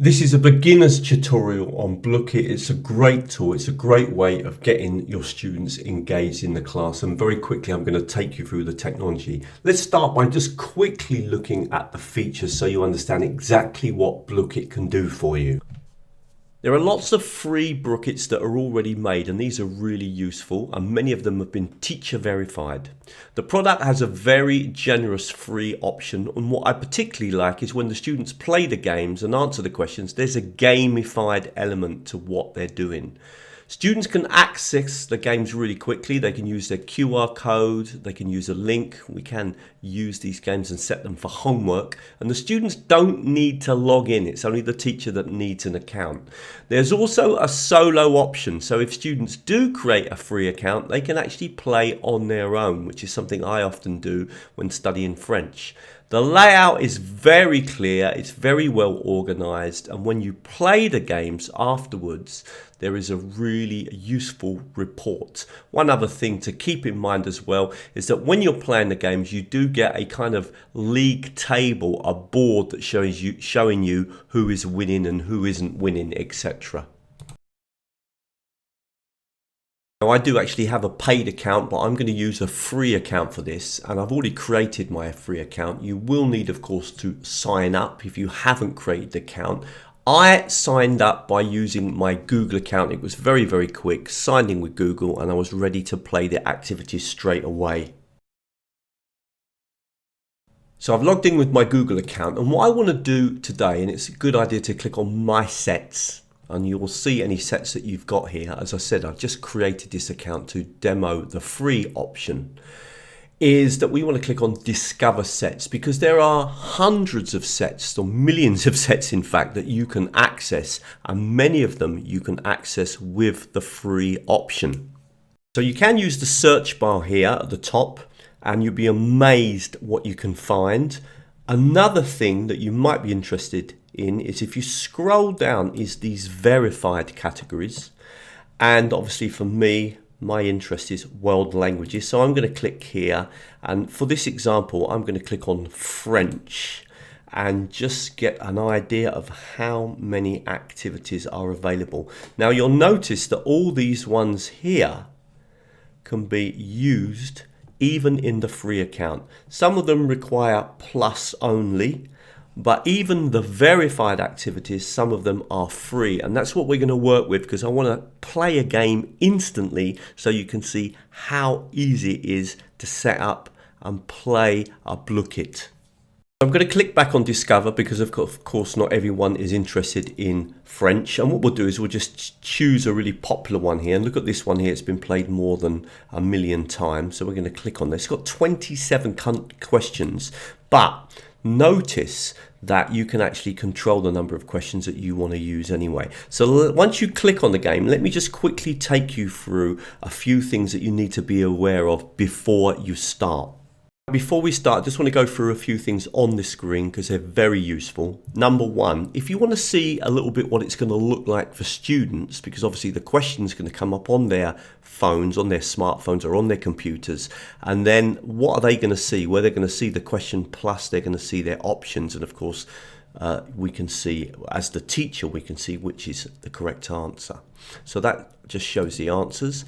This is a beginner's tutorial on Blooket. It's a great tool. It's a great way of getting your students engaged in the class. And very quickly, I'm going to take you through the technology. Let's start by just quickly looking at the features so you understand exactly what Blooket can do for you. There are lots of free Brookets that are already made, and these are really useful, and many of them have been teacher verified. The product has a very generous free option, and what I particularly like is when the students play the games and answer the questions, there's a gamified element to what they're doing. Students can access the games really quickly. They can use their QR code, they can use a link. We can use these games and set them for homework. And the students don't need to log in. It's only the teacher that needs an account. There's also a solo option. So if students do create a free account, they can actually play on their own, which is something I often do when studying French. The layout is very clear, it's very well organized, and when you play the games afterwards, there is a really useful report. One other thing to keep in mind as well is that when you're playing the games, you do get a kind of league table, a board that showing you who is winning and who isn't winning, etc. Now, I do actually have a paid account, but I'm going to use a free account for this, and I've already created my free account. You will need, of course, to sign up if you haven't created the account. I signed up by using my Google account. It was very, very quick, signed in with Google, and I was ready to play the activities straight away. So I've logged in with my Google account, and what I want to do today, and it's a good idea to click on My Sets, and you will see any sets that you've got here. As I said, I've just created this account to demo the free option, is that we want to click on Discover Sets, because there are hundreds of sets, or millions of sets in fact, that you can access, and many of them you can access with the free option. So you can use the search bar here at the top, and you'll be amazed what you can find. Another thing that you might be interested in is if you scroll down is these verified categories, and obviously for me my interest is world languages, so I'm going to click here, and for this example I'm going to click on French and just get an idea of how many activities are available. Now you'll notice that all these ones here can be used even in the free account. Some of them require plus only, but even the verified activities, some of them are free, and that's what we're going to work with, because I want to play a game instantly so you can see how easy it is to set up and play a Blooket. I'm going to click back on Discover, because of course not everyone is interested in French, and what we'll do is we'll just choose a really popular one here, and look at this one here. It's been played more than 1 million times, so we're going to click on this. It's got 27 questions, but notice that you can actually control the number of questions that you want to use anyway. So once you click on the game, let me just quickly take you through a few things that you need to be aware of before you start. Before we start, I just want to go through a few things on the screen because they're very useful. Number one, if you want to see a little bit what it's going to look like for students, because obviously the question's going to come up on their phones, on their smartphones or on their computers, and then what are they going to see? Well, they're going to see the question plus they're going to see their options, and of course we can see, as the teacher, we can see which is the correct answer. So that just shows the answers.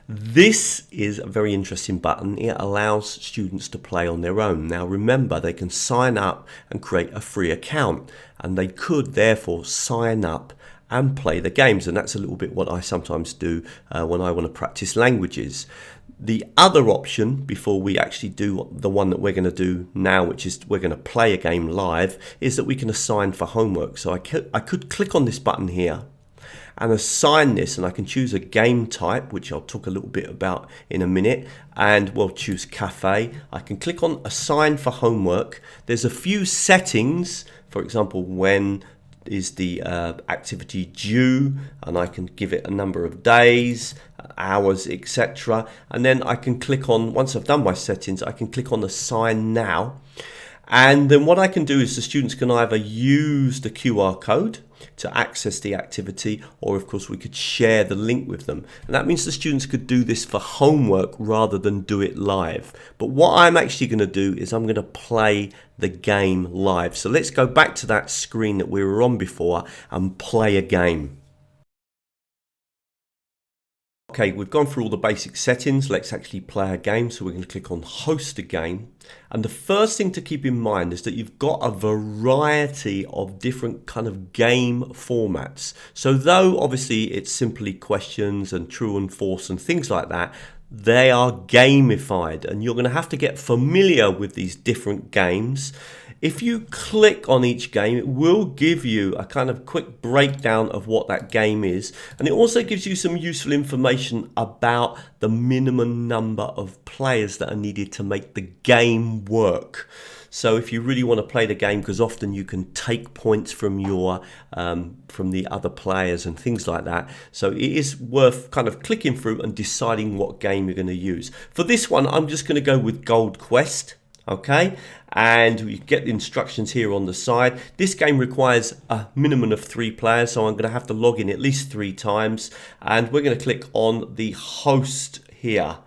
This is a very interesting button. It allows students to play on their own. Now remember, they can sign up and create a free account, and they could therefore sign up and play the games, and that's a little bit what I sometimes do when I want to practice languages. The other option, before we actually do the one that we're going to do now, which is we're going to play a game live, is that we can assign for homework. So I could click on this button here and assign this, and I can choose a game type, which I'll talk a little bit about in a minute, and we'll choose cafe. I can click on assign for homework. There's a few settings, for example, when is the activity due, and I can give it a number of days, hours, etc. And then I can click on, once I've done my settings, I can click on assign now. And then what I can do is the students can either use the QR code to access the activity, or of course we could share the link with them. And that means the students could do this for homework rather than do it live. But what I'm actually going to do is I'm going to play the game live. So let's go back to that screen that we were on before and play a game. Okay, we've gone through all the basic settings. Let's actually play a game. So we're going to click on host a game. And the first thing to keep in mind is that you've got a variety of different kind of game formats. So though obviously it's simply questions and true and false and things like that, they are gamified and you're going to have to get familiar with these different games. If you click on each game, it will give you a kind of quick breakdown of what that game is. And it also gives you some useful information about the minimum number of players that are needed to make the game work. So if you really want to play the game, because often you can take points from your from the other players and things like that. So it is worth kind of clicking through and deciding what game you're going to use. For this one, I'm just going to go with Gold Quest. Okay, and you get the instructions here on the side. This game requires a minimum of 3 players, so I'm going to have to log in at least 3 times, and we're going to click on the host here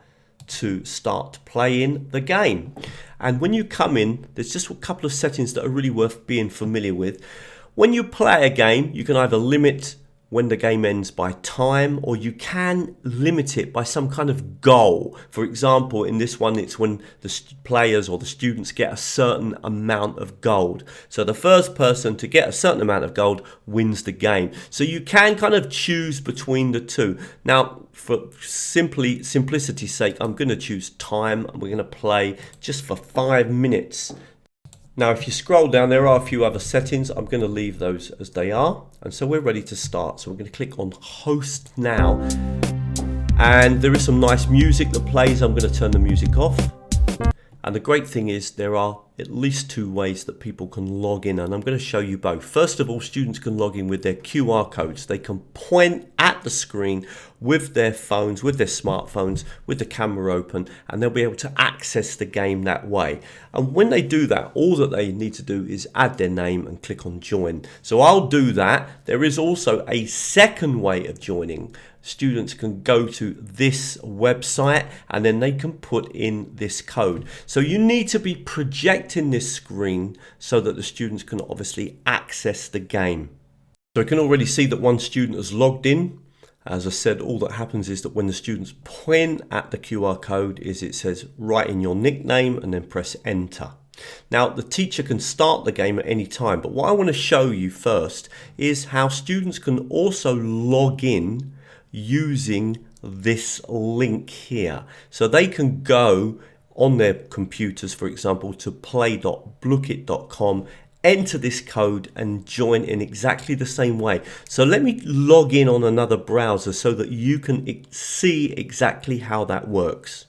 to start playing the game. And when you come in, there's just a couple of settings that are really worth being familiar with. When you play a game, you can either limit when the game ends by time, or you can limit it by some kind of goal. For example, in this one, it's when the players or the students get a certain amount of gold. So the first person to get a certain amount of gold wins the game. So you can kind of choose between the two. Now, for simplicity's sake, I'm going to choose time, and we're going to play just for 5 minutes. Now, if you scroll down, there are a few other settings. I'm going to leave those as they are. And so we're ready to start. So we're going to click on host now. And there is some nice music that plays. I'm going to turn the music off. And the great thing is there are at least 2 ways that people can log in, and I'm going to show you both. First of all, students can log in with their QR codes. They can point at the screen with their phones, with their smartphones, with the camera open, and they'll be able to access the game that way. And when they do that, all that they need to do is add their name and click on join. So I'll do that. There is also a second way of joining. Students can go to this website and then they can put in this code. So you need to be projecting this screen so that the students can obviously access the game. So I can already see that one student has logged in. As I said, all that happens is that when the students point at the QR code, it says write in your nickname and then press enter. Now, the teacher can start the game at any time, but what I want to show you first is how students can also log in using this link here. So they can go on their computers, for example, to play.blooket.com, enter this code and join in exactly the same way. So let me log in on another browser so that you can see exactly how that works.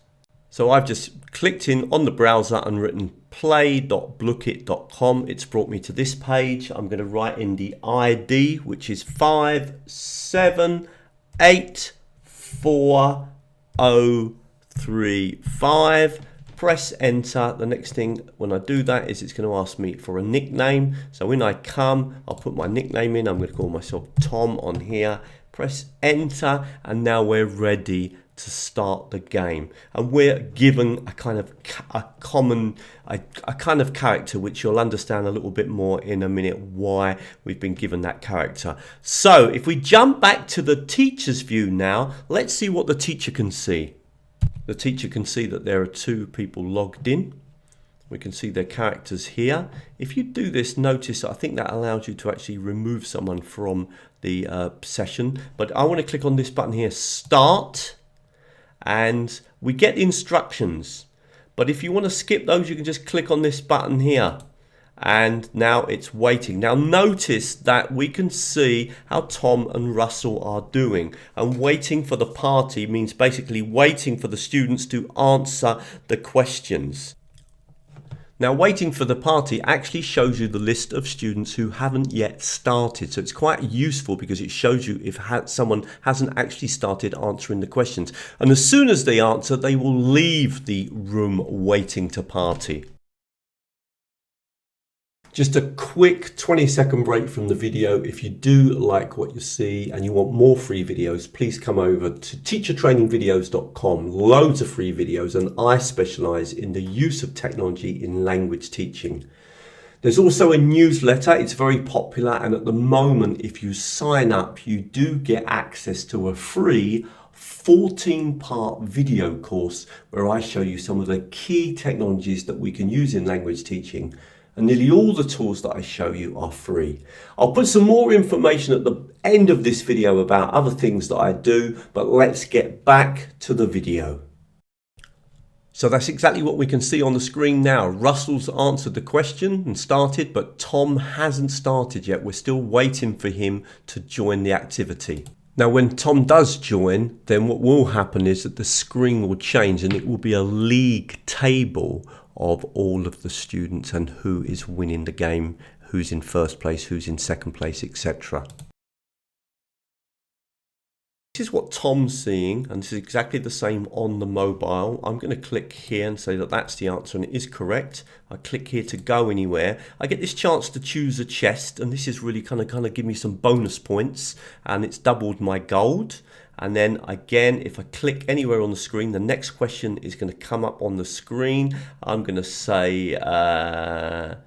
So I've just clicked in on the browser and written play.blooket.com. It's brought me to this page. I'm going to write in the ID, which is 5784035. Press enter. The next thing when I do that is it's going to ask me for a nickname. So when I come, I'll put my nickname in. I'm going to call myself Tom on here. Press enter, and now we're ready to start the game, and we're given a kind of character, which you'll understand a little bit more in a minute why we've been given that character. So if we jump back to the teacher's view now, let's see what the teacher can see. The teacher can see that there are 2 people logged in. We can see their characters here. If you do this, notice I think that allows you to actually remove someone from the session. But I want to click on this button here, start, and we get instructions. But if you want to skip those, you can just click on this button here. And now it's waiting. Now notice that we can see how Tom and Russell are doing. And waiting for the party means basically waiting for the students to answer the questions. Now, waiting for the party actually shows you the list of students who haven't yet started. So it's quite useful because it shows you if someone hasn't actually started answering the questions. And as soon as they answer, they will leave the room waiting to party. Just a quick 20-second break from the video. If you do like what you see and you want more free videos, please come over to teachertrainingvideos.com. Loads of free videos, and I specialize in the use of technology in language teaching. There's also a newsletter. It's very popular, and at the moment, if you sign up, you do get access to a free 14-part video course where I show you some of the key technologies that we can use in language teaching. And nearly all the tools that I show you are free. I'll put some more information at the end of this video about other things that I do, but let's get back to the video. So that's exactly what we can see on the screen now. Russell's answered the question and started, but Tom hasn't started yet. We're still waiting for him to join the activity. Now, when Tom does join, then what will happen is that the screen will change and it will be a league table of all of the students and who is winning the game, who's in first place, who's in second place, etc. This is what Tom's seeing, and this is exactly the same on the mobile. I'm going to click here and say that that's the answer and it is correct. I click here to go anywhere. I get this chance to choose a chest, and this is really kind of give me some bonus points, and it's doubled my gold. And then again, if I click anywhere on the screen, the next question is going to come up on the screen. I'm going to say, I'm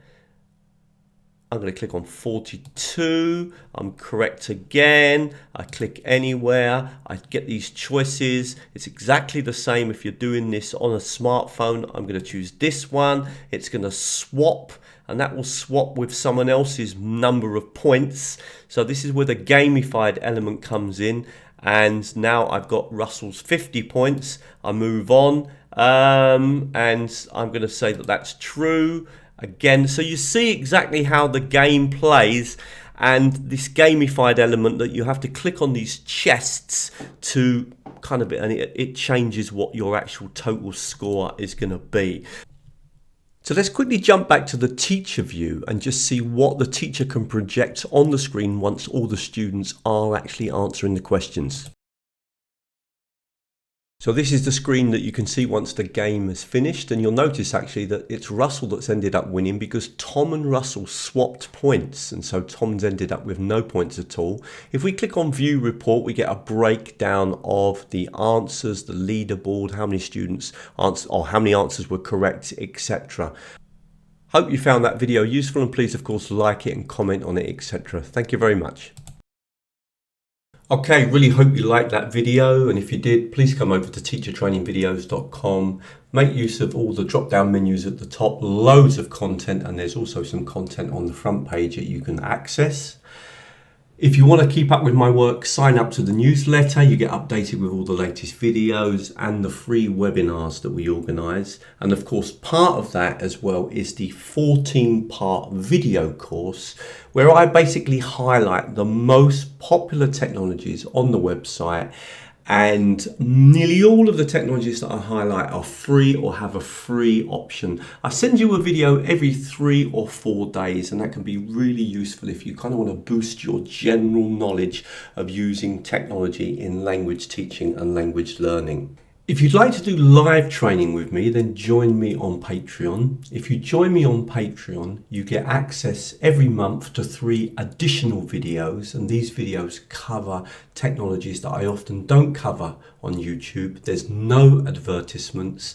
going to click on 42. I'm correct again. I click anywhere. I get these choices. It's exactly the same if you're doing this on a smartphone. I'm going to choose this one. It's going to swap, and that will swap with someone else's number of points. So this is where the gamified element comes in. And now I've got Russell's 50 points. I move on, and I'm going to say that that's true again. So you see exactly how the game plays, and this gamified element that you have to click on these chests to and it changes what your actual total score is going to be. So let's quickly jump back to the teacher view and just see what the teacher can project on the screen once all the students are actually answering the questions. So this is the screen that you can see once the game is finished, and you'll notice actually that it's Russell that's ended up winning because Tom and Russell swapped points, and so Tom's ended up with no points at all. If we click on View Report, we get a breakdown of the answers, the leaderboard, how many students answered, or how many answers were correct, etc. Hope you found that video useful, and please of course like it and comment on it, etc. Thank you very much. Okay, really hope you liked that video, and if you did, please come over to teachertrainingvideos.com. Make use of all the drop-down menus at the top, loads of content, and there's also some content on the front page that you can access. If you want to keep up with my work, sign up to the newsletter. You get updated with all the latest videos and the free webinars that we organise. And of course, part of that as well is the 14-part video course where I basically highlight the most popular technologies on the website. And nearly all of the technologies that I highlight are free or have a free option. I send you a video every 3 or 4 days, and that can be really useful if you kind of want to boost your general knowledge of using technology in language teaching and language learning. If you'd like to do live training with me, then join me on Patreon. If you join me on Patreon, you get access every month to 3 additional videos, and these videos cover technologies that I often don't cover on YouTube. There's no advertisements,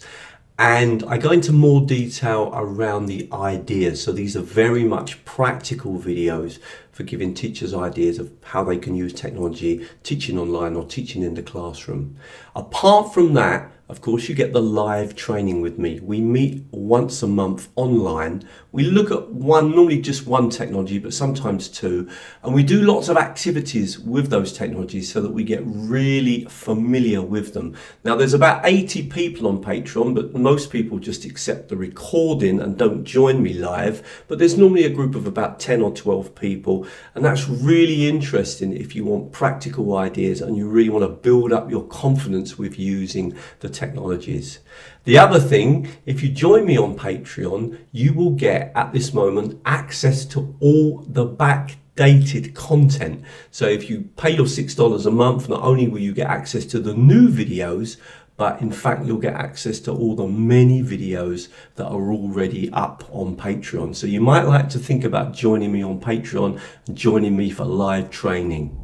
and I go into more detail around the ideas. So these are very much practical videos for giving teachers ideas of how they can use technology, teaching online or teaching in the classroom. Apart from that, of course, you get the live training with me. We meet once a month online. We look at normally just one technology, but sometimes 2. And we do lots of activities with those technologies so that we get really familiar with them. Now, there's about 80 people on Patreon, but most people just accept the recording and don't join me live. But there's normally a group of about 10 or 12 people. And that's really interesting if you want practical ideas and you really want to build up your confidence with using the technologies. The other thing, if you join me on Patreon, you will get at this moment access to all the backdated content. So if you pay your $6 a month, not only will you get access to the new videos, but in fact you'll get access to all the many videos that are already up on Patreon. So you might like to think about joining me on Patreon and joining me for live training.